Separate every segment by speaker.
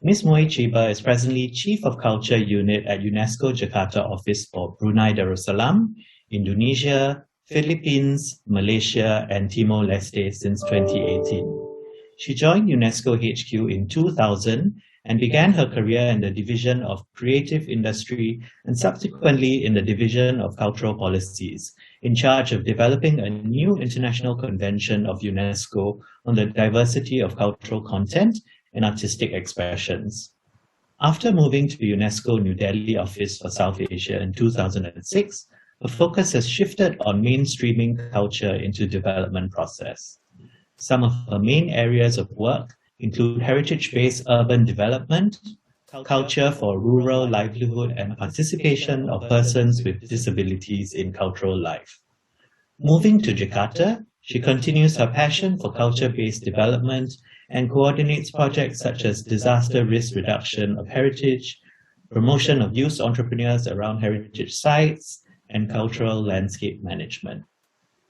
Speaker 1: Ms. Moi Chiba is presently Chief of Culture Unit at UNESCO Jakarta Office for Brunei Darussalam, Indonesia, Philippines, Malaysia, and Timor-Leste since 2018. She joined UNESCO HQ in 2000 and began her career in the Division of Creative Industry and subsequently in the Division of Cultural Policies, in charge of developing a new international convention of UNESCO on the diversity of cultural content and artistic expressions. After moving to UNESCO New Delhi office for South Asia in 2006, her focus has shifted on mainstreaming culture into development process. Some of her main areas of work include heritage-based urban development, culture for rural livelihood, and participation of persons with disabilities in cultural life. Moving to Jakarta, she continues her passion for culture-based development and coordinates projects such as disaster risk reduction of heritage, promotion of youth entrepreneurs around heritage sites, and cultural landscape management.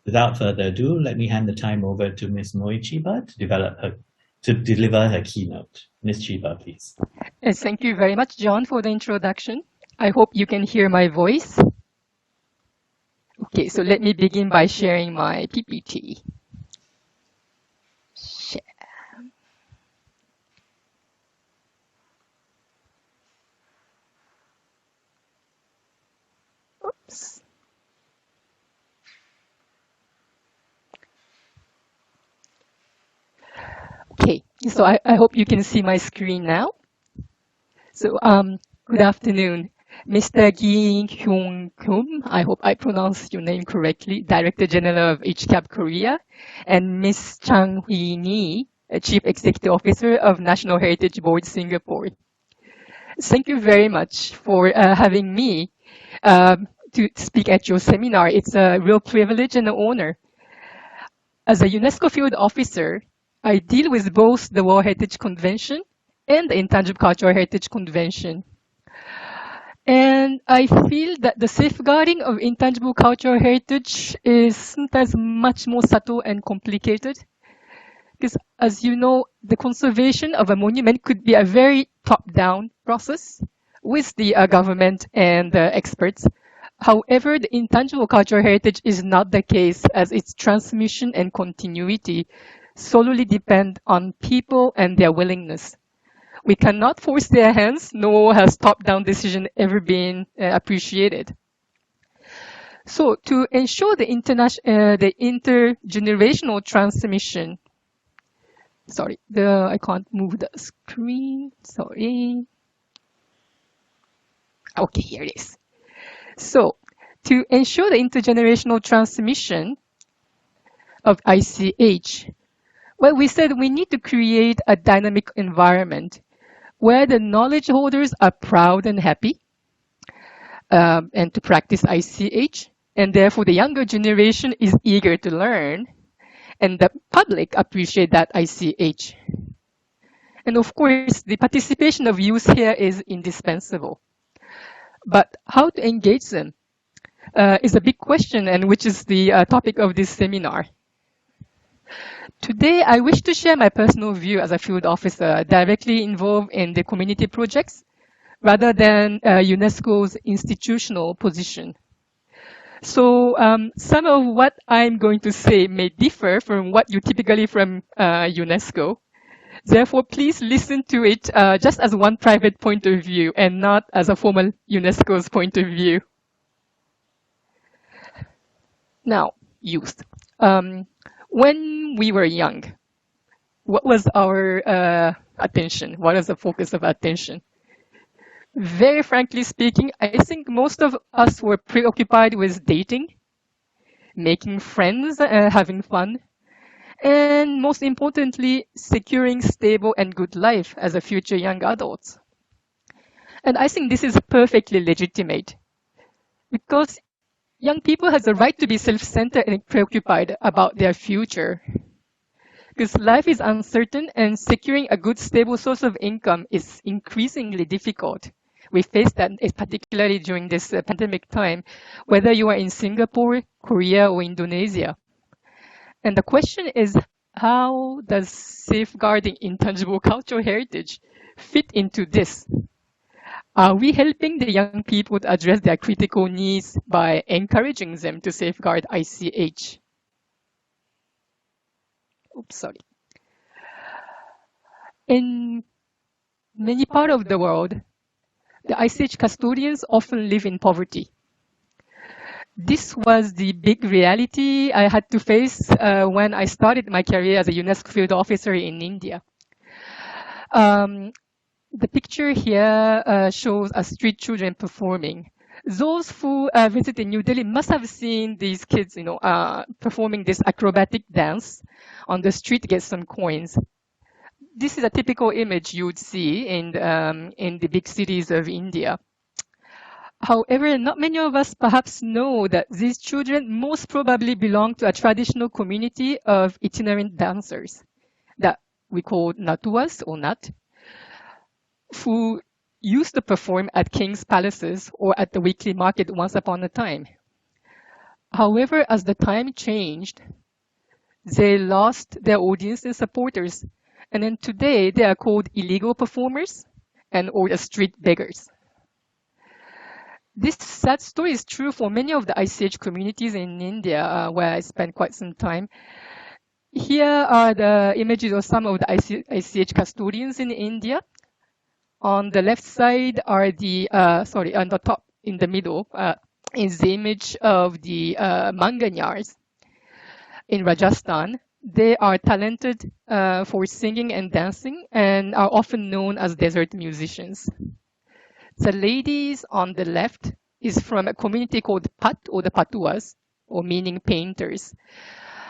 Speaker 1: Without further ado, let me hand the time over to Ms. Moi Chiba to deliver her keynote. Ms. Chiba, please.
Speaker 2: Yes, thank you very much, John, for the introduction. I hope you can hear my voice. Okay, so let me begin by sharing my PPT. Share. Oops. Okay, so I hope you can see my screen now. So good afternoon, Mr. Gi Hyung-Kyum, I hope I pronounced your name correctly, Director General of ICHCAP Korea, and Ms. Chang Hui-Ni, Chief Executive Officer of National Heritage Board Singapore. Thank you very much for having me to speak at your seminar. It's a real privilege and an honor. As a UNESCO field officer, I deal with both the World Heritage Convention and the Intangible Cultural Heritage Convention. And I feel that the safeguarding of intangible cultural heritage is sometimes much more subtle and complicated. Because as you know, the conservation of a monument could be a very top-down process with the government and the experts. However, the intangible cultural heritage is not the case, as its transmission and continuity solely depend on people and their willingness. We cannot force their hands, nor has top-down decision ever been appreciated. So to ensure the intergenerational transmission, I can't move the screen, sorry. Okay, here it is. So to ensure the intergenerational transmission of ICH, well, we said we need to create a dynamic environment where the knowledge holders are proud and happy and to practice ICH, and therefore the younger generation is eager to learn, and the public appreciate that ICH. And of course, the participation of youth here is indispensable. But how to engage them is a big question, and which is the topic of this seminar. Today, I wish to share my personal view as a field officer directly involved in the community projects rather than UNESCO's institutional position. So some of what I'm going to say may differ from what you typically from UNESCO. Therefore, please listen to it just as one private point of view and not as a formal UNESCO's point of view. Now, youth. When we were young, what was our attention? What is the focus of attention? Very frankly speaking, I think most of us were preoccupied with dating, making friends, having fun, and most importantly, securing stable and good life as a future young adults. And I think this is perfectly legitimate because young people have the right to be self-centered and preoccupied about their future. Because life is uncertain and securing a good, stable source of income is increasingly difficult. We face that particularly during this pandemic time, whether you are in Singapore, Korea, or Indonesia. And the question is, how does safeguarding intangible cultural heritage fit into this? Are we helping the young people to address their critical needs by encouraging them to safeguard ICH? Oops, sorry. In many parts of the world, the ICH custodians often live in poverty. This was the big reality I had to face when I started my career as a UNESCO field officer in India. The picture here shows street children performing. Those who visited New Delhi must have seen these kids, performing this acrobatic dance on the street to get some coins. This is a typical image you would see in the big cities of India. However, not many of us perhaps know that these children most probably belong to a traditional community of itinerant dancers that we call natuas or nat, who used to perform at king's palaces or at the weekly market once upon a time. However, as the time changed, they lost their audience and supporters, and then today they are called illegal performers or street beggars. This sad story is true for many of the ICH communities in India, where I spent quite some time. Here are the images of some of the ICH custodians in India. On the left side are on the top in the middle is the image of the Manganyars in Rajasthan. They are talented for singing and dancing and are often known as desert musicians. The ladies on the left is from a community called Pat or the Patuas, or meaning painters,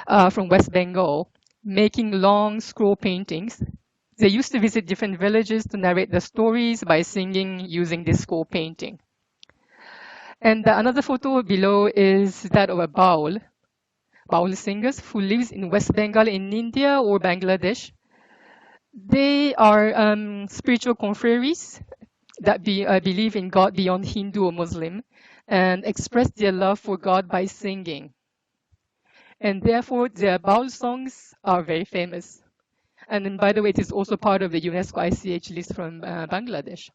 Speaker 2: from West Bengal, making long scroll paintings. They used to visit different villages to narrate the stories by singing using this scroll painting. And another photo below is that of a baul singers who lives in West Bengal in India or Bangladesh. They are spiritual confreries that believe in God beyond Hindu or Muslim and express their love for God by singing. And therefore, their baul songs are very famous. And then, by the way, it is also part of the UNESCO ICH list from Bangladesh.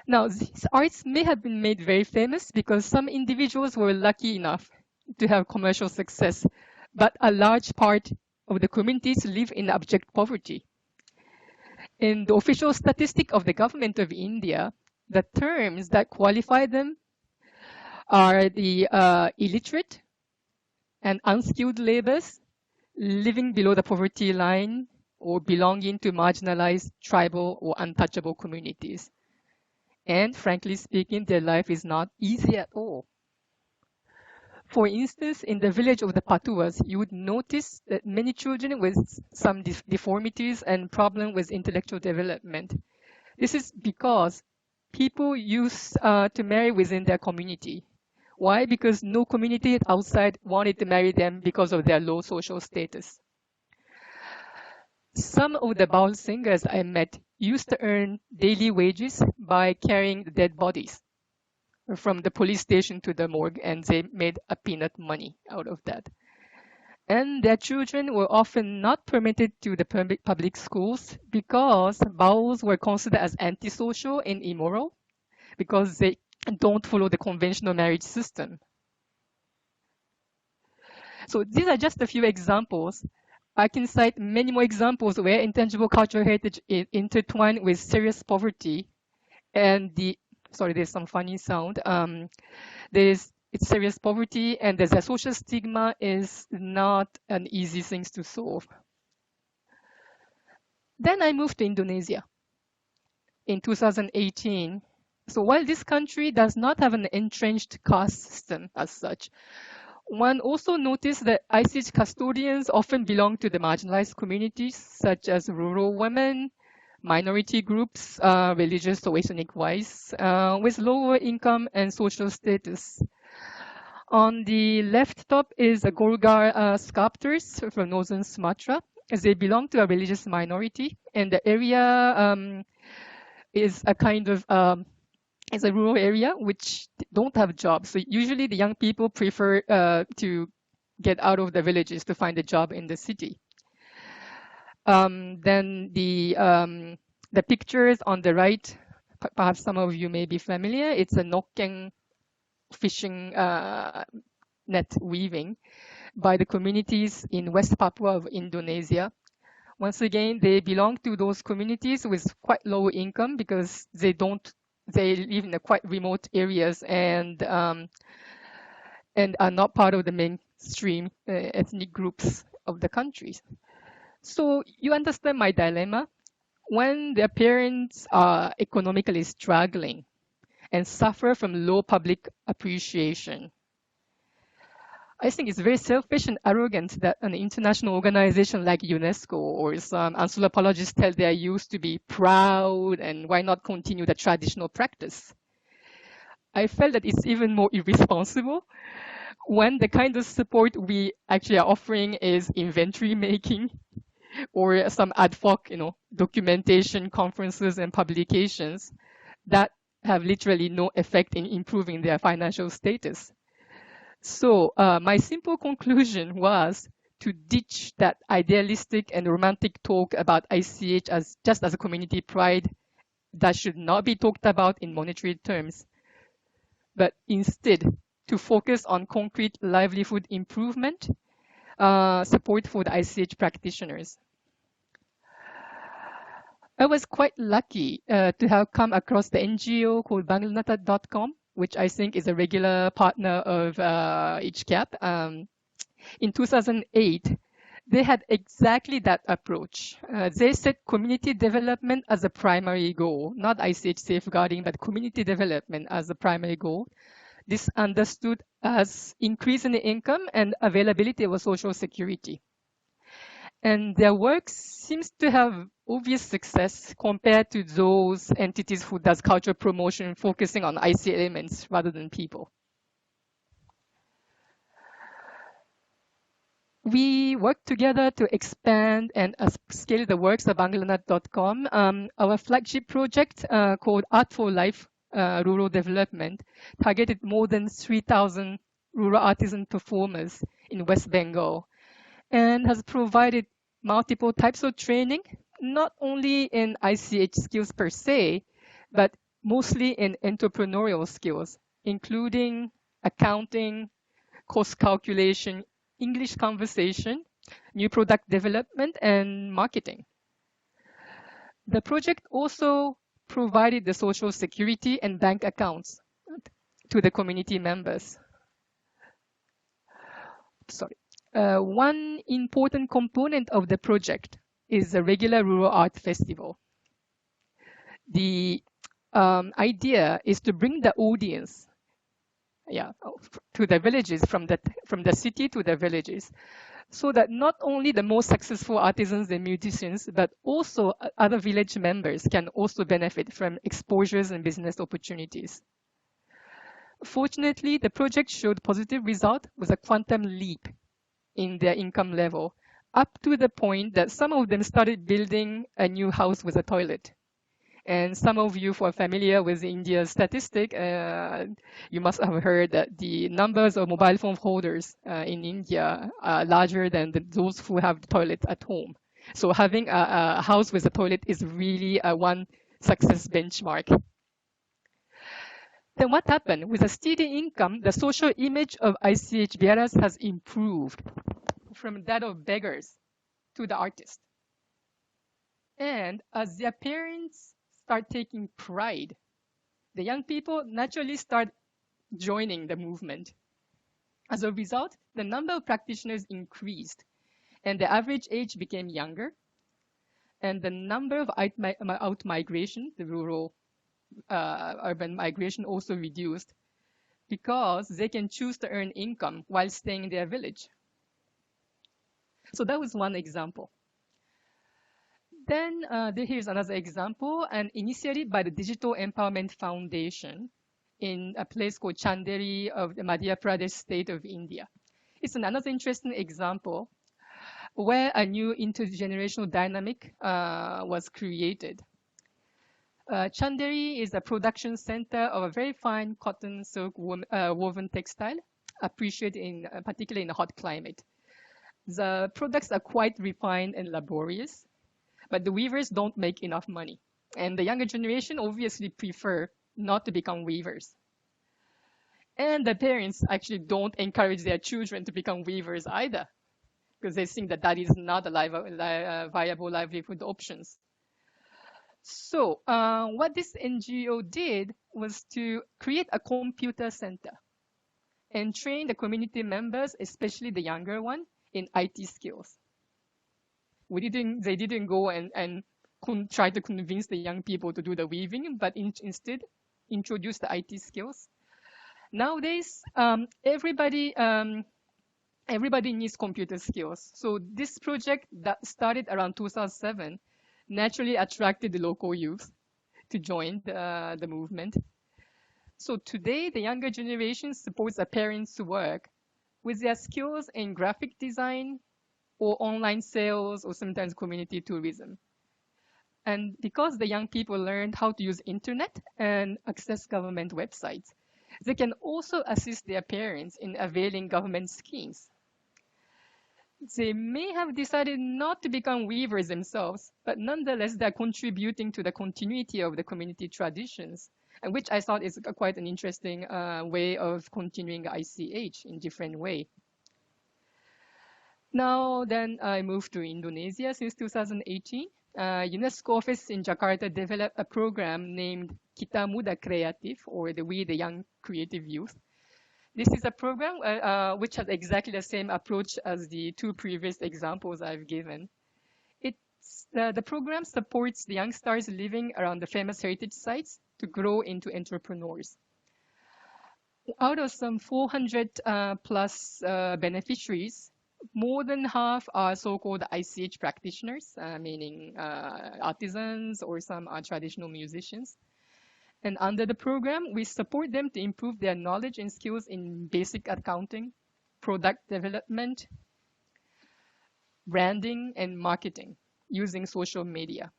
Speaker 2: Now, these arts may have been made very famous because some individuals were lucky enough to have commercial success, but a large part of the communities live in abject poverty. In the official statistic of the government of India, the terms that qualify them are the illiterate and unskilled laborers living below the poverty line or belonging to marginalized tribal or untouchable communities. And frankly speaking, their life is not easy at all. For instance, in the village of the Patuas, you would notice that many children with some deformities and problems with intellectual development. This is because people used to marry within their community. Why? Because no community outside wanted to marry them because of their low social status. Some of the baul singers I met used to earn daily wages by carrying the dead bodies from the police station to the morgue, and they made a peanut money out of that. And their children were often not permitted to the public schools because bauls were considered as antisocial and immoral because they don't follow the conventional marriage system. So these are just a few examples. I can cite many more examples where intangible cultural heritage is intertwined with serious poverty and there's some funny sound. It's serious poverty, and there's a social stigma is not an easy thing to solve. Then I moved to Indonesia in 2018. So while this country does not have an entrenched caste system as such, one also noticed that ICH custodians often belong to the marginalized communities, such as rural women, minority groups, religious or ethnic-wise, with lower income and social status. On the left top is the Golgar sculptors from northern Sumatra, as they belong to a religious minority, and the area is a kind of it's a rural area which don't have jobs. So usually the young people prefer to get out of the villages to find a job in the city. Then the pictures on the right, perhaps some of you may be familiar. It's a nokkeng fishing net weaving by the communities in West Papua of Indonesia. Once again, they belong to those communities with quite low income because they live in quite remote areas and are not part of the mainstream ethnic groups of the countries. So you understand my dilemma. When their parents are economically struggling and suffer from low public appreciation, I think it's very selfish and arrogant that an international organization like UNESCO or some anthropologists tell they are used to be proud and why not continue the traditional practice. I felt that it's even more irresponsible when the kind of support we actually are offering is inventory making or some ad hoc, documentation, conferences and publications that have literally no effect in improving their financial status. So my simple conclusion was to ditch that idealistic and romantic talk about ICH as just as a community pride that should not be talked about in monetary terms, but instead to focus on concrete livelihood improvement, support for the ICH practitioners. I was quite lucky to have come across the NGO called Banglanata.com, which I think is a regular partner of ICHCAP. In 2008, they had exactly that approach. They set community development as a primary goal, not ICH safeguarding, but community development as a primary goal. This understood as increase in income and availability of social security. And their work seems to have obvious success compared to those entities who does cultural promotion focusing on IC elements rather than people. We worked together to expand and scale the works of Banglanat.com. Our flagship project called Art for Life Rural Development targeted more than 3,000 rural artisan performers in West Bengal and has provided multiple types of training, not only in ICH skills per se, but mostly in entrepreneurial skills, including accounting, cost calculation, English conversation, new product development, and marketing. The project also provided the social security and bank accounts to the community members. Sorry. One important component of the project is the regular rural art festival. The idea is to bring the audience to the villages, from the city to the villages, so that not only the most successful artisans and musicians, but also other village members can also benefit from exposures and business opportunities. Fortunately, the project showed positive result with a quantum leap in their income level, up to the point that some of them started building a new house with a toilet. And some of you who are familiar with India's statistic, you must have heard that the numbers of mobile phone holders in India are larger than those who have the toilet at home. So having a house with a toilet is really one success benchmark. Then what happened? With a steady income, the social image of ICH bearers has improved from that of beggars to the artist. And as their parents start taking pride, the young people naturally start joining the movement. As a result, the number of practitioners increased, and the average age became younger, and the number of out-migration, the rural urban migration, also reduced because they can choose to earn income while staying in their village. So that was one example. Then here's another example, an initiative by the Digital Empowerment Foundation in a place called Chanderi of the Madhya Pradesh state of India. It's another interesting example where a new intergenerational dynamic was created. Chanderi is a production center of a very fine cotton silk woven textile. appreciated particularly in a hot climate. The products are quite refined and laborious, but the weavers don't make enough money. And the younger generation obviously prefer not to become weavers. And the parents actually don't encourage their children to become weavers either, because they think that that is not a viable livelihood options. So what this NGO did was to create a computer center and train the community members, especially the younger one, in IT skills. They didn't go and try to convince the young people to do the weaving, but instead introduce the IT skills. Nowadays, everybody needs computer skills. So this project that started around 2007 naturally attracted the local youth to join the movement. So today, the younger generation supports their parents' work with their skills in graphic design or online sales or sometimes community tourism. And because the young people learned how to use internet and access government websites, they can also assist their parents in availing government schemes. They may have decided not to become weavers themselves, but nonetheless, they're contributing to the continuity of the community traditions, and which I thought is quite an interesting way of continuing ICH in different way. Now, then I moved to Indonesia since 2018. UNESCO office in Jakarta developed a program named Kitamuda Creative, or We the Young Creative Youth. This is a program which has exactly the same approach as the two previous examples I've given. The program supports the youngsters living around the famous heritage sites to grow into entrepreneurs. Out of some 400 plus beneficiaries, more than half are so-called ICH practitioners, meaning artisans or some are traditional musicians. And under the program, we support them to improve their knowledge and skills in basic accounting, product development, branding, and marketing using social media.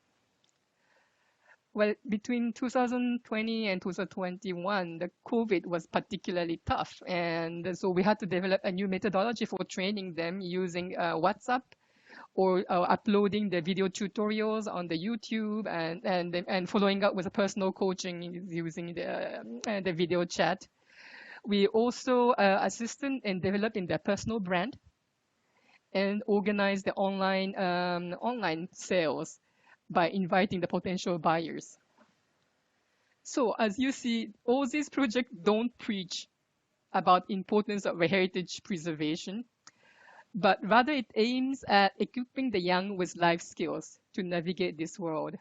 Speaker 2: Well, between 2020 and 2021, the COVID was particularly tough. And so we had to develop a new methodology for training them using WhatsApp or uploading the video tutorials on the YouTube and following up with a personal coaching using the video chat. We also assisted in developing their personal brand and organize the online sales by inviting the potential buyers. So as you see, all these projects don't preach about importance of heritage preservation, but rather it aims at equipping the young with life skills to navigate this world.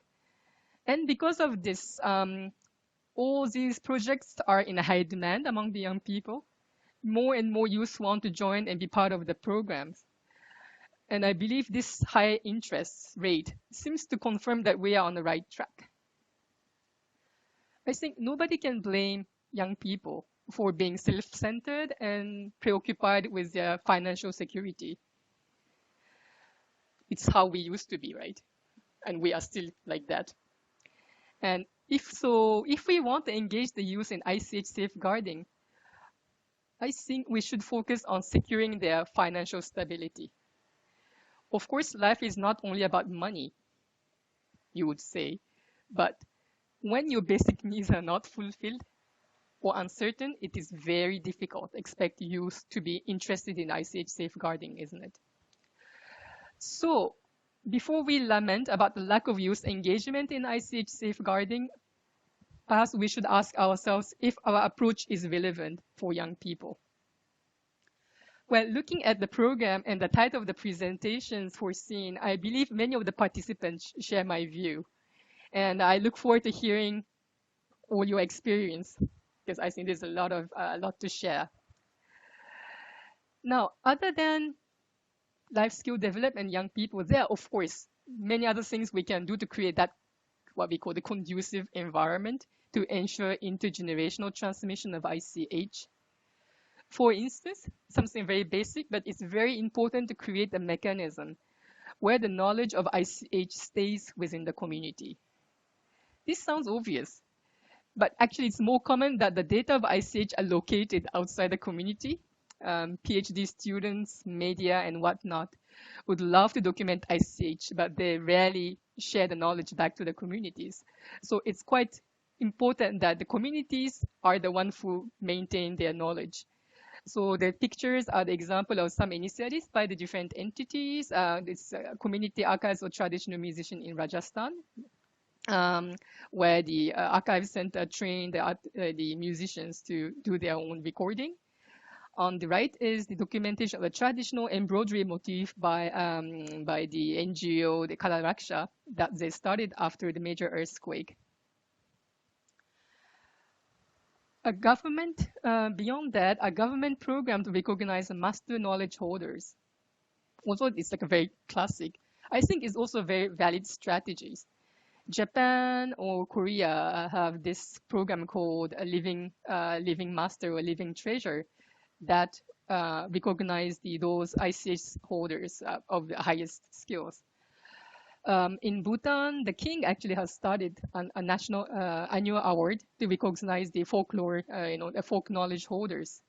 Speaker 2: And because of this, all these projects are in high demand among the young people. More and more youth want to join and be part of the programs. And I believe this high interest rate seems to confirm that we are on the right track. I think nobody can blame young people for being self-centered and preoccupied with their financial security. It's how we used to be, right? And we are still like that. And if we want to engage the youth in ICH safeguarding, I think we should focus on securing their financial stability. Of course, life is not only about money, you would say, but when your basic needs are not fulfilled or uncertain, it is very difficult to expect youth to be interested in ICH safeguarding, isn't it? So, before we lament about the lack of youth engagement in ICH safeguarding, perhaps we should ask ourselves if our approach is relevant for young people. Well, looking at the program and the title of the presentations foreseen, I believe many of the participants share my view. And I look forward to hearing all your experience, because I think there's a lot to share. Now, other than life skill development in young people, there are, of course, many other things we can do to create that, what we call the conducive environment to ensure intergenerational transmission of ICH. For instance, something very basic, but it's very important to create a mechanism where the knowledge of ICH stays within the community. This sounds obvious, but actually it's more common that the data of ICH are located outside the community PhD students, media, and whatnot would love to document ICH, but they rarely share the knowledge back to the communities. So it's quite important that the communities are the ones who maintain their knowledge. So the pictures are the example of some initiatives by the different entities. This Community Archives of Traditional Musicians in Rajasthan, where the Archive Center trained the musicians to do their own recording. On the right is the documentation of the traditional embroidery motif by the NGO, the Kala Raksha, that they started after the major earthquake. Beyond that, a government program to recognize master knowledge holders. Also, it's like a very classic. I think it's also very valid strategies. Japan or Korea have this program called a living master or living treasure that recognize those ICH holders of the highest skills. In Bhutan, the king actually has started a national annual award to recognize the folklore, the folk knowledge holders.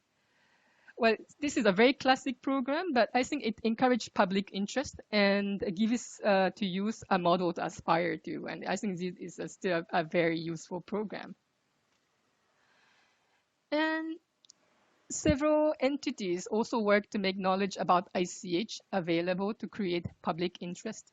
Speaker 2: Well, this is a very classic program, but I think it encouraged public interest and gives to youth a model to aspire to. And I think this is still a very useful program. And several entities also work to make knowledge about ICH available to create public interest.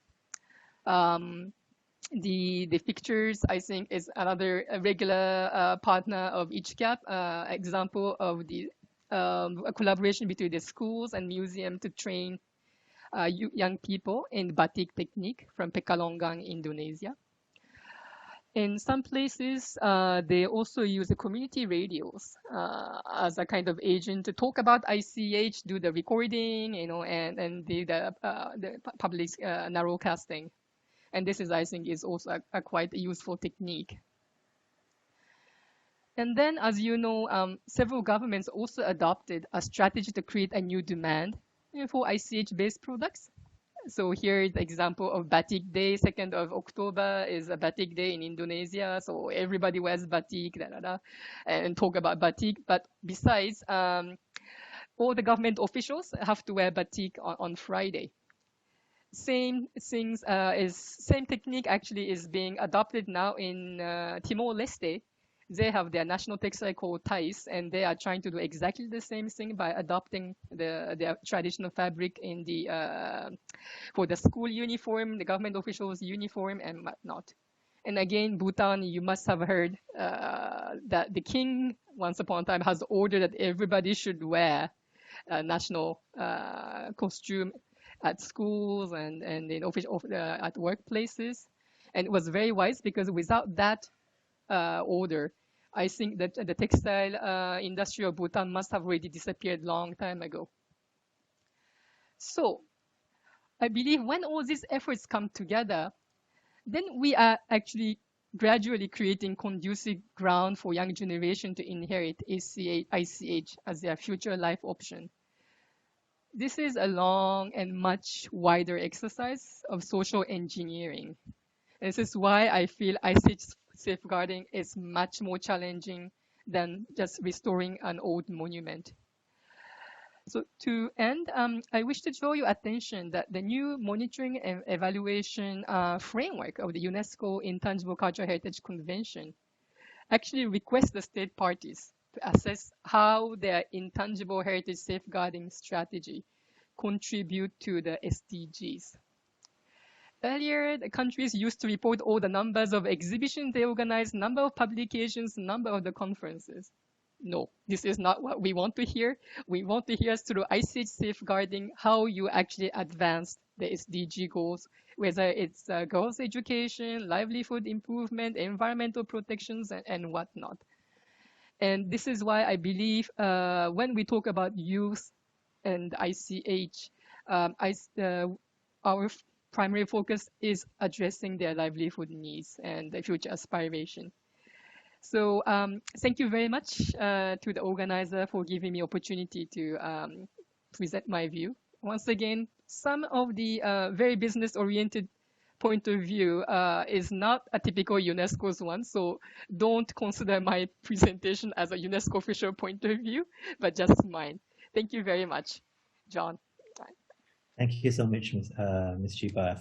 Speaker 2: The pictures, I think, is another regular partner of ICHCAP, example of the a collaboration between the schools and museum to train young people in batik technique from Pekalongan, Indonesia. In some places, they also use the community radios as a kind of agent to talk about ICH, do the recording, and the public narrowcasting. And this is, I think, is also a quite useful technique. And then, as you know, several governments also adopted a strategy to create a new demand for ICH-based products. So here is the example of Batik Day. 2nd of October is a Batik Day in Indonesia. So everybody wears batik, and talk about batik. But besides, all the government officials have to wear batik on Friday. Same technique actually is being adopted now in Timor-Leste. They have their national textile called Thais, and they are trying to do exactly the same thing by adopting their traditional fabric in for the school uniform, the government officials' uniform, and whatnot. And again, Bhutan, you must have heard that the king, once upon a time, has ordered that everybody should wear a national costume at schools and in at workplaces. And it was very wise because without that order, I think that the textile industry of Bhutan must have already disappeared long time ago. So I believe when all these efforts come together, then we are actually gradually creating conducive ground for young generation to inherit ICH as their future life option. This is a long and much wider exercise of social engineering. And this is why I feel ICH safeguarding is much more challenging than just restoring an old monument. So to end, I wish to draw your attention that the new monitoring and evaluation framework of the UNESCO Intangible Cultural Heritage Convention actually requests the state parties to assess how their intangible heritage safeguarding strategy contribute to the SDGs. Earlier, the countries used to report all the numbers of exhibitions they organized, number of publications, number of the conferences. No, this is not what we want to hear. We want to hear through ICH safeguarding how you actually advance the SDG goals, whether it's girls' education, livelihood improvement, environmental protections, and whatnot. And this is why I believe when we talk about youth and ICH, our primary focus is addressing their livelihood needs and their future aspiration. So thank you very much to the organizer for giving me opportunity to present my view. Once again, some of the very business-oriented point of view is not a typical UNESCO's one, so don't consider my presentation as a UNESCO official point of view, but just mine. Thank you very much, John.
Speaker 1: Thank you so much, Ms. Chiba,